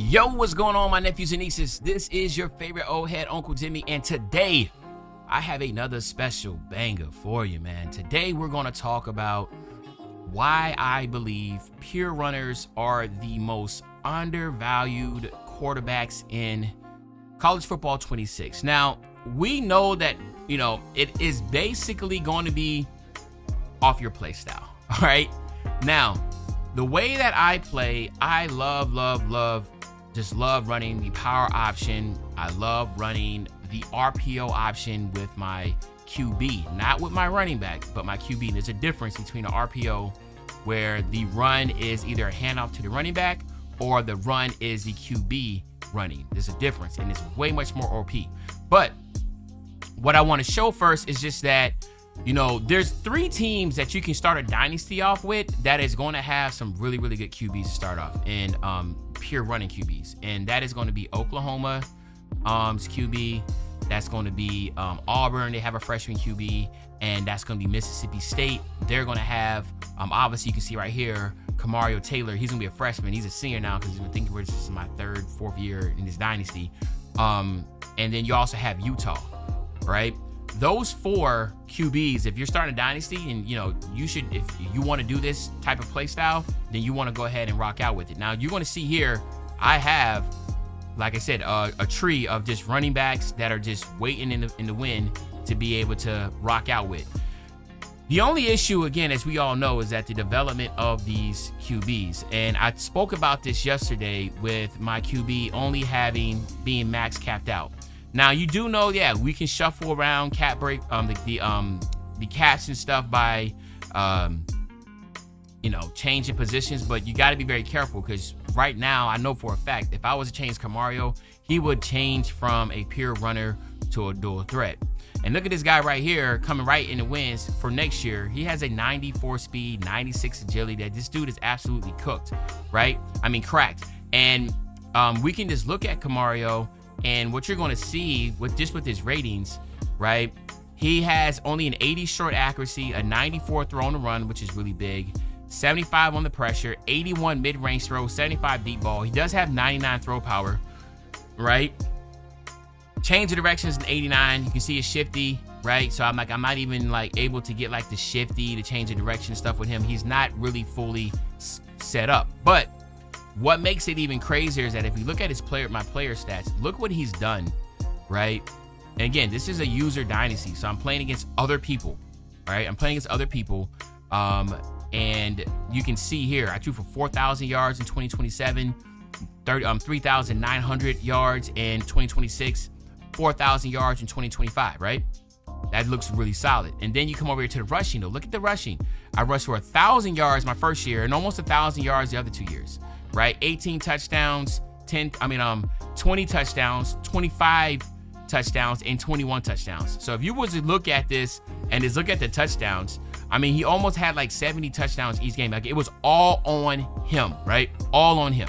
Yo, what's going on, my nephews and nieces? This is your favorite old head, Uncle Demi, and today I have another special banger for you, man. Today we're going to talk about why I believe pure runners are the most undervalued quarterbacks in college football 26. Now, we know that, it is basically going to be off your play style, all right? Now, the way that I play, I love running the power option. I love running the RPO option with my QB, not with my running back, but my QB. There's a difference between an RPO where the run is either a handoff to the running back or the run is the QB running. There's a difference, and it's way much more OP. But what I want to show first is just that, there's 3 teams that you can start a dynasty off with that is going to have some really, really good QBs to start off, and pure running QBs. And that is going to be Oklahoma's QB. That's going to be Auburn. They have a freshman QB. And that's going to be Mississippi State. They're going to have, obviously you can see right here, Kamario Taylor. He's going to be a freshman. He's a senior now because he's been thinking this is my 3rd, 4th year in this dynasty. And then you also have Utah, right? Those 4 QBs, if you're starting a dynasty and, you should, if you want to do this type of play style, then you want to go ahead and rock out with it. Now, you're going to see here, I have, like I said, a tree of just running backs that are just waiting in the wind to be able to rock out with. The only issue, again, as we all know, is that the development of these QBs. And I spoke about this yesterday with my QB only being max capped out. Now, you do know, we can shuffle around cap break, the caps and stuff by, changing positions, but you got to be very careful because right now, I know for a fact, if I was to change Kamario, he would change from a pure runner to a dual threat. And look at this guy right here coming right in the wins for next year. He has a 94 speed, 96 agility. That this dude is absolutely cooked, right? I mean, cracked. And we can just look at Kamario, and what you're going to see with his ratings, right? He has only an 80 short accuracy, a 94 throw on the run, which is really big, 75 on the pressure, 81 mid-range throw, 75 deep ball. He does have 99 throw power, right? Change of directions in 89. You can see it's shifty, right? So I'm not even able to get the shifty, the change of direction stuff with him. He's not really fully set up. But what makes it even crazier is that if you look at my player stats, look what he's done, right? And again, this is a user dynasty, so I'm playing against other people, right? I'm playing against other people, and you can see here, I threw for 4,000 yards in 2027, 3,900 yards in 2026, 4,000 yards in 2025, right? That looks really solid. And then you come over here to the rushing, though. Look at the rushing. I rushed for 1,000 yards my first year and almost 1,000 yards the other 2 years, right? 18 touchdowns, 20 touchdowns, 25 touchdowns, and 21 touchdowns. So if you was to look at this and just look at the touchdowns, he almost had 70 touchdowns each game. It was all on him, right? All on him.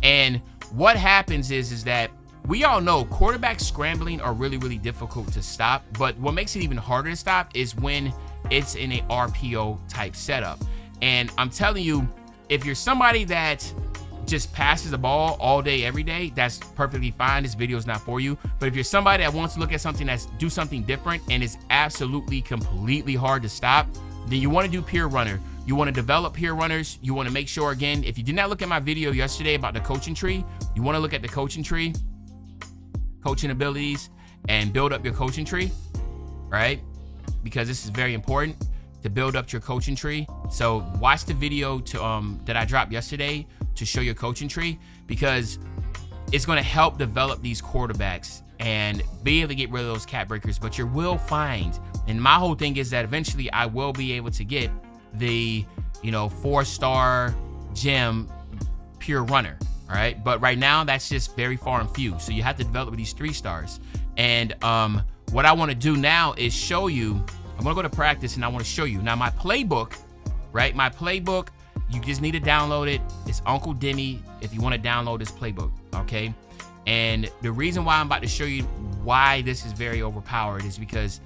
And what happens is that we all know quarterbacks scrambling are really, really difficult to stop. But what makes it even harder to stop is when it's in a RPO type setup. And I'm telling you, if you're somebody that just passes the ball all day, every day, that's perfectly fine. This video is not for you. But if you're somebody that wants to look at something do something different and is absolutely, completely hard to stop, then you want to do pure runner. You want to develop pure runners. You want to make sure, again, if you did not look at my video yesterday about the coaching tree, you want to look at the coaching tree, coaching abilities, and build up your coaching tree, right? Because this is very important to build up your coaching tree. So watch the video that I dropped yesterday to show your coaching tree, because it's going to help develop these quarterbacks and be able to get rid of those cap breakers. But you will find, and my whole thing is that eventually I will be able to get the 4-star gem pure runner. All right, but right now that's just very far and few. So you have to develop these 3 stars. And what I want to do now is show you. I'm gonna go to practice and I want to show you now my playbook, right? My playbook. You just need to download it. It's Uncle Demi if you want to download this playbook, okay? And the reason why I'm about to show you why this is very overpowered is because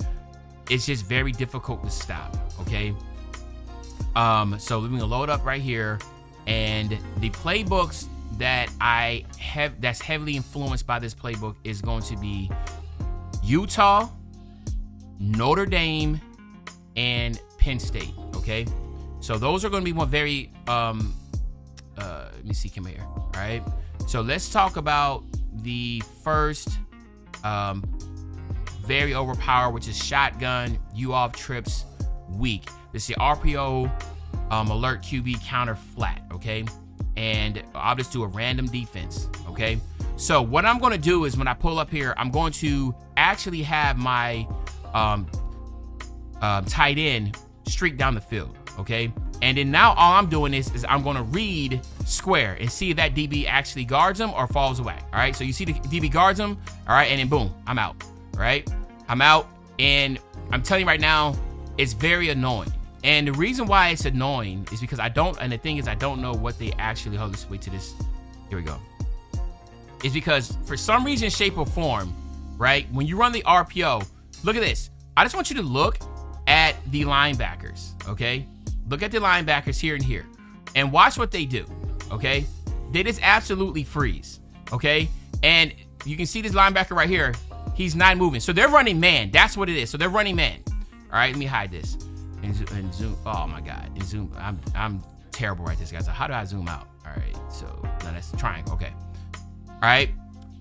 it's just very difficult to stop, okay? So we're gonna load up right here, and the playbooks that that's heavily influenced by this playbook is going to be Utah, Notre Dame, and Penn State. Okay, so those are going to be one very let me see, come here. All right, so let's talk about the first very overpowered, which is shotgun you off trips weak. This is the RPO alert QB counter flat. Okay, and I'll just do a random defense. Okay, so what I'm going to do is when I pull up here, I'm going to actually have my tight end streak down the field. Okay, and then now all I'm doing is I'm going to read square and see if that DB actually guards him or falls away. All right, so you see the DB guards him. All right, and then boom, I'm out. All right, I'm out, and I'm telling you right now, it's very annoying. And the reason why it's annoying is because I don't know what they actually, hold this, wait to this, here we go. It's because for some reason, shape or form, right, when you run the RPO, look at this. I just want you to look at the linebackers, okay? Look at the linebackers here and here and watch what they do, okay? They just absolutely freeze, okay? And you can see this linebacker right here. He's not moving. So they're running man. That's what it is. So they're running man. All right, let me hide this. And zoom. Oh my God. And zoom. I'm terrible at this, guys. So how do I zoom out? All right. So no, that's the triangle. Okay. All right.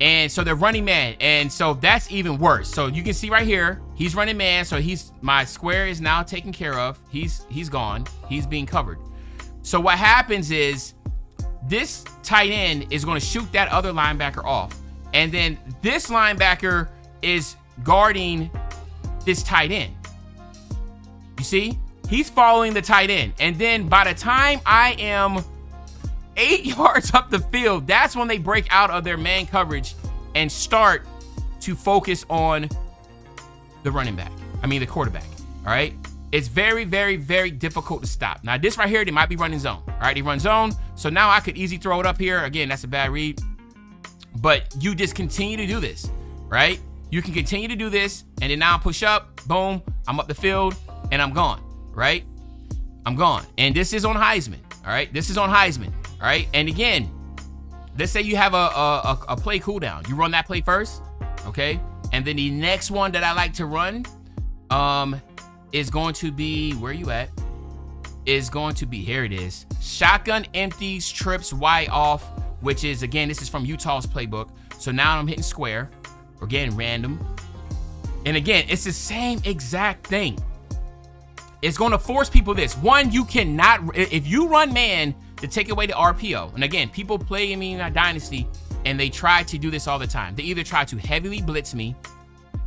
And so they're running man. And so that's even worse. So you can see right here, he's running man. So my square is now taken care of. He's gone. He's being covered. So what happens is this tight end is going to shoot that other linebacker off. And then this linebacker is guarding this tight end. You see, he's following the tight end. And then by the time I am 8 yards up the field, that's when they break out of their man coverage and start to focus on the the quarterback. All right. It's very, very, very difficult to stop. Now, this right here, they might be running zone. All right. They run zone. So now I could easily throw it up here. Again, that's a bad read. But you just continue to do this, right? You can continue to do this, and then now push up, boom, I'm up the field, and I'm gone, right? I'm gone. And this is on Heisman, all right? This is on Heisman, all right? And again, let's say you have a play cooldown. You run that play first, okay? And then the next one that I like to run is going to be, where you at? Is going to be, here it is. Shotgun empties, trips wide off, which is, again, this is from Utah's playbook. So now I'm hitting square. Again, random. And again, it's the same exact thing. It's going to force people this. One, you cannot, if you run man to take away the RPO, and again, people play me in a dynasty, and they try to do this all the time. They either try to heavily blitz me,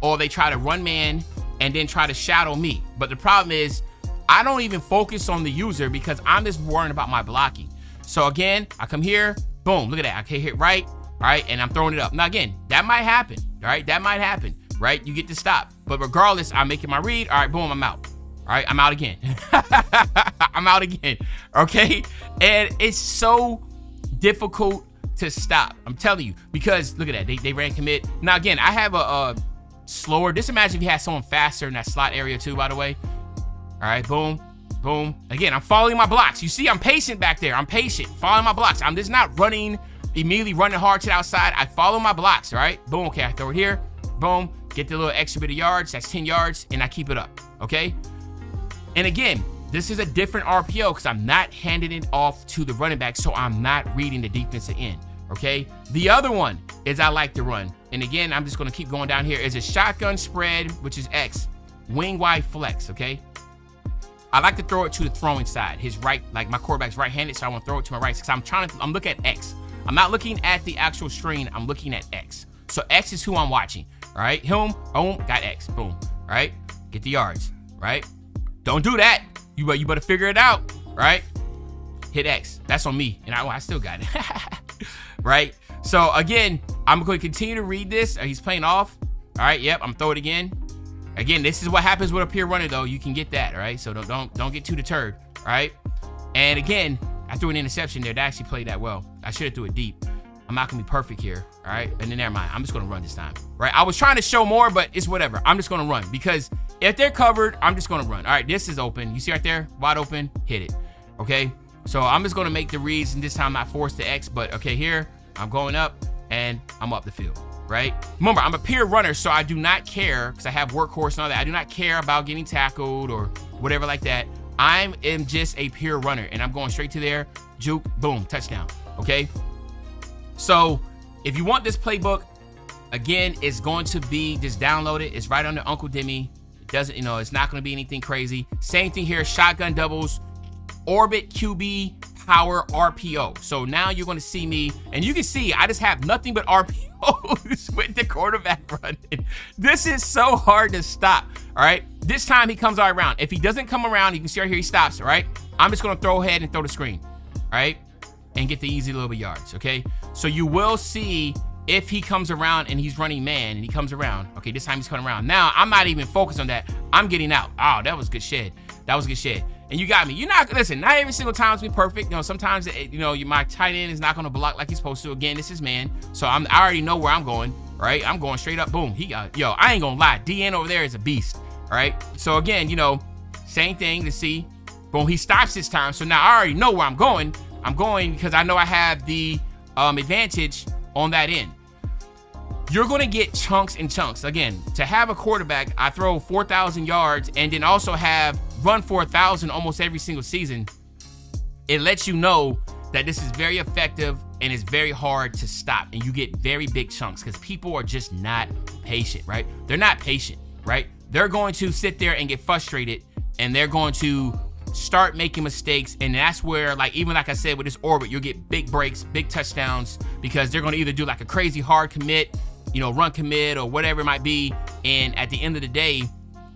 or they try to run man and then try to shadow me. But the problem is, I don't even focus on the user because I'm just worrying about my blocking. So again, I come here, boom, look at that. I can hit right, all right, and I'm throwing it up. Now again, that might happen, all right? That might happen, right? You get to stop. But regardless, I'm making my read. All right, boom, I'm out. All right, I'm out again. I'm out again, okay? And it's so difficult to stop. I'm telling you, because look at that. They ran commit. Now again, I have a slower. Just imagine if you had someone faster in that slot area too, by the way. All right, boom, boom. Again, I'm following my blocks. You see, I'm patient back there. I'm patient, following my blocks. I'm just not immediately running hard to the outside. I follow my blocks, all right? Boom, okay, I throw it here. Boom, get the little extra bit of yards. That's 10 yards, and I keep it up, okay? And again, this is a different RPO because I'm not handing it off to the running back, so I'm not reading the defensive end, okay? The other one is I like to run. And again, I'm just going to keep going down here. Is a shotgun spread, which is X, wing wide flex, okay? I like to throw it to the throwing side. His right, like my quarterback's right-handed, so I want to throw it to my right because I'm looking at X. I'm not looking at the actual screen. I'm looking at X. So X is who I'm watching, all right? Him, boom, got X, boom, all right? Get the yards, right? Don't do that. You better figure it out, right? Hit X. That's on me, and I still got it, right? So again, I'm going to continue to read this. He's playing off. All right, yep, I'm throw it again. Again, this is what happens with a pure runner, though. You can get that, all right? So don't get too deterred, all right? And again, I threw an interception there. That actually played that well. I should have threw it deep. I'm not going to be perfect here, all right? And then never mind. I'm just going to run this time, right? I was trying to show more, but it's whatever. I'm just going to run because if they're covered, I'm just going to run. All right, this is open. You see right there? Wide open. Hit it, okay? So I'm just going to make the reads, and this time I'm not forced to X, but okay, here I'm going up and I'm up the field, right? Remember, I'm a pure runner, so I do not care, because I have workhorse and all that. I do not care about getting tackled or whatever like that. I am just a pure runner, and I'm going straight to there, juke, boom, touchdown, okay? So if you want this playbook, again, it's going to be, just download it. It's right under Uncle Demi. It doesn't, it's not going to be anything crazy. Same thing here, shotgun doubles, orbit QB power RPO. So now you're going to see me, and you can see I just have nothing but RPOs with the quarterback running. This is so hard to stop. All right, this time he comes all around. If he doesn't come around, you can see right here he stops. All right, I'm just going to throw ahead and throw the screen. All right, and get the easy little bit yards. Okay, so you will see if he comes around and he's running man and he comes around. Okay, this time he's coming around. Now I'm not even focused on that. I'm getting out. Oh, that was good shit. That was good shit. And you got me. You're not, listen, not every single time is be perfect. Sometimes, my tight end is not going to block like he's supposed to. Again, this is man. So I already know where I'm going, right? I'm going straight up. Boom. I ain't going to lie. DN over there is a beast, all right? So again, same thing to see. Boom, he stops this time. So now I already know where I'm going. I'm going because I know I have the advantage on that end. You're going to get chunks and chunks. Again, to have a quarterback, I throw 4,000 yards and then also have run for 1,000 almost every single season. It lets you know that this is very effective and it's very hard to stop. And you get very big chunks because people are just not patient, right? They're not patient, right? They're going to sit there and get frustrated, and they're going to start making mistakes. And that's where, even like I said, with this orbit, you'll get big breaks, big touchdowns, because they're going to either do like a crazy hard commit, run commit or whatever it might be. And at the end of the day,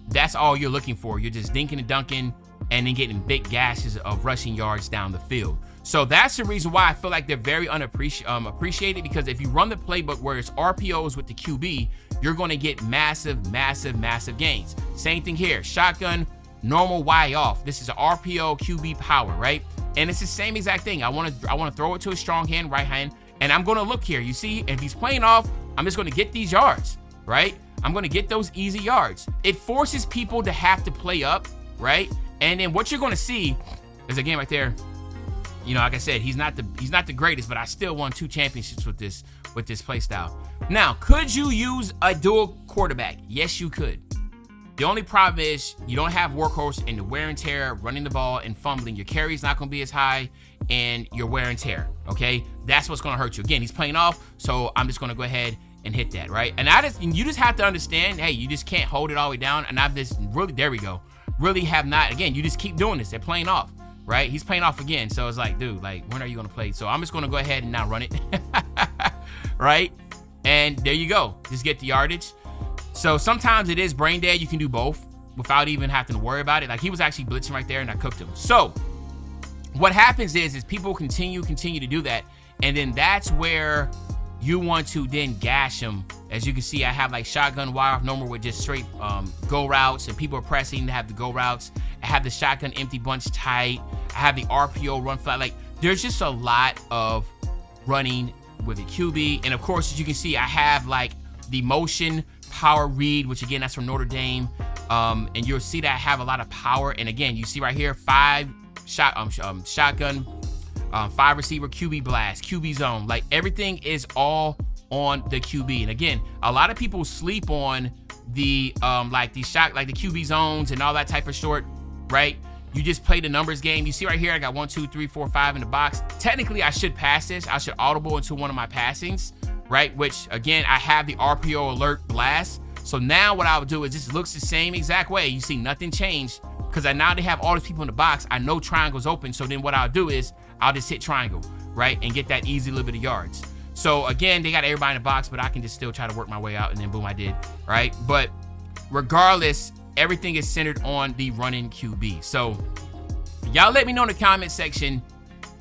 that's all you're looking for. You're just dinking and dunking and then getting big gashes of rushing yards down the field. So that's the reason why I feel like they're very appreciated, because if you run the playbook where it's RPOs with the QB, you're going to get massive, massive, massive gains. Same thing here. Shotgun, normal Y off. This is an RPO QB power, right? And it's the same exact thing. I want to throw it to a strong hand, right hand, and I'm going to look here. You see, if he's playing off, I'm just going to get these yards, right? I'm going to get those easy yards. It forces people to have to play up, right? And then what you're going to see is, again, right there, like I said, he's not the greatest, but I still won 2 championships with this play style. Now, could you use a dual quarterback? Yes, you could. The only problem is you don't have workhorse and the wear and tear, running the ball and fumbling. Your carry's not going to be as high, and your wear and tear, okay? That's what's going to hurt you. Again, he's playing off, so I'm just going to go ahead and hit that, right? And you just have to understand, hey, you just can't hold it all the way down. And I've just really, there we go, really have not. Again, you just keep doing this. They're playing off, right? He's playing off again. So it's like, dude, when are you going to play? So I'm just going to go ahead and not run it, right? And there you go. Just get the yardage. So sometimes it is brain dead. You can do both without even having to worry about it. Like, he was actually blitzing right there and I cooked him. So what happens is people continue to do that. And then that's where you want to then gash them. As you can see, I have like shotgun wire off normal with just straight go routes, and people are pressing to have the go routes. I have the shotgun empty bunch tight. I have the RPO run flat. Like, there's just a lot of running with a QB. And of course, as you can see, I have like the motion power read, which again, that's from Notre Dame. And you'll see that I have a lot of power. And again, you see right here, 5 shotgun, 5 receiver QB blast, QB zone. Like, everything is all on the QB. And again, a lot of people sleep on the the QB zones and all that type of short, right? You just play the numbers game. You see right here, I got 1, 2, 3, 4, 5 in the box. Technically, I should pass this. I should audible into one of my passings, right? Which again, I have the RPO alert blast. So now what I would do is this looks the same exact way. You see nothing changed because now they have all these people in the box. I know triangle's open. So then what I'll do is I'll just hit triangle, right? And get that easy little bit of yards. So again, they got everybody in the box, but I can just still try to work my way out, and then boom, I did, right? But regardless, everything is centered on the running QB. So y'all let me know in the comment section,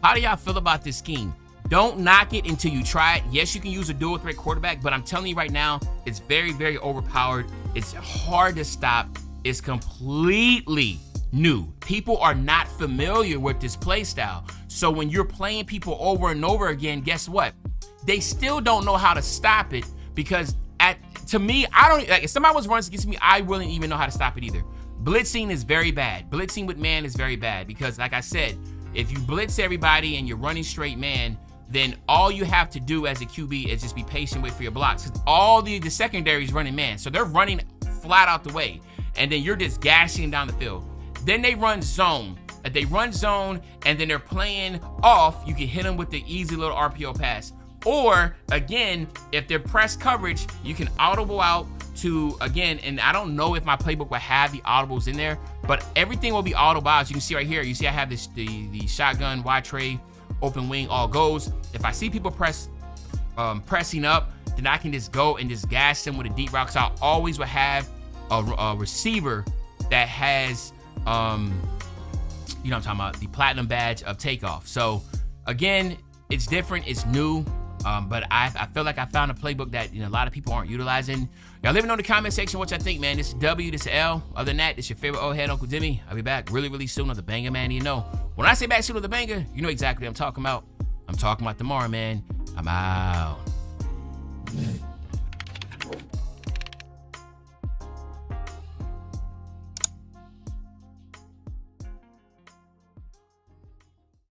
how do y'all feel about this scheme? Don't knock it until you try it. Yes, you can use a dual threat quarterback, but I'm telling you right now, it's very, very overpowered. It's hard to stop. It's completely new. People are not familiar with this play style. So when you're playing people over and over again, guess what? They still don't know how to stop it, because to me, I don't, like, if somebody was running against me, I wouldn't even know how to stop it either. Blitzing is very bad. Blitzing with man is very bad because, like I said, If you blitz everybody and you're running straight man, then all you have to do as a QB is just be patient, wait for your blocks. Because all the secondary is running man. So they're running flat out the way. And then you're just gashing down the field. Then they run zone. If they run zone and then they're playing off, you can hit them with the easy little RPO pass. Or, again, if they're press coverage, you can audible out to, again, and I don't know if my playbook will have the audibles in there, but everything will be audible out. As you can see right here, you see I have this the shotgun, wide tray, open wing, all goes. If I see people pressing up, then I can just go and just gas them with a deep route. Because I always will have a receiver that has, you know what I'm talking about, the platinum badge of takeoff. So again, it's different, it's new, but I feel like I found a playbook that, you know, a lot of people aren't utilizing. Y'all let me know in the comment section what y'all think, man. This is W, this is L. Other than that, this is your favorite old head, Uncle Demi. I'll be back really, really soon with the banger, man. You know, when I say back soon with the banger, you know exactly what I'm talking about. I'm talking about tomorrow, man. I'm out.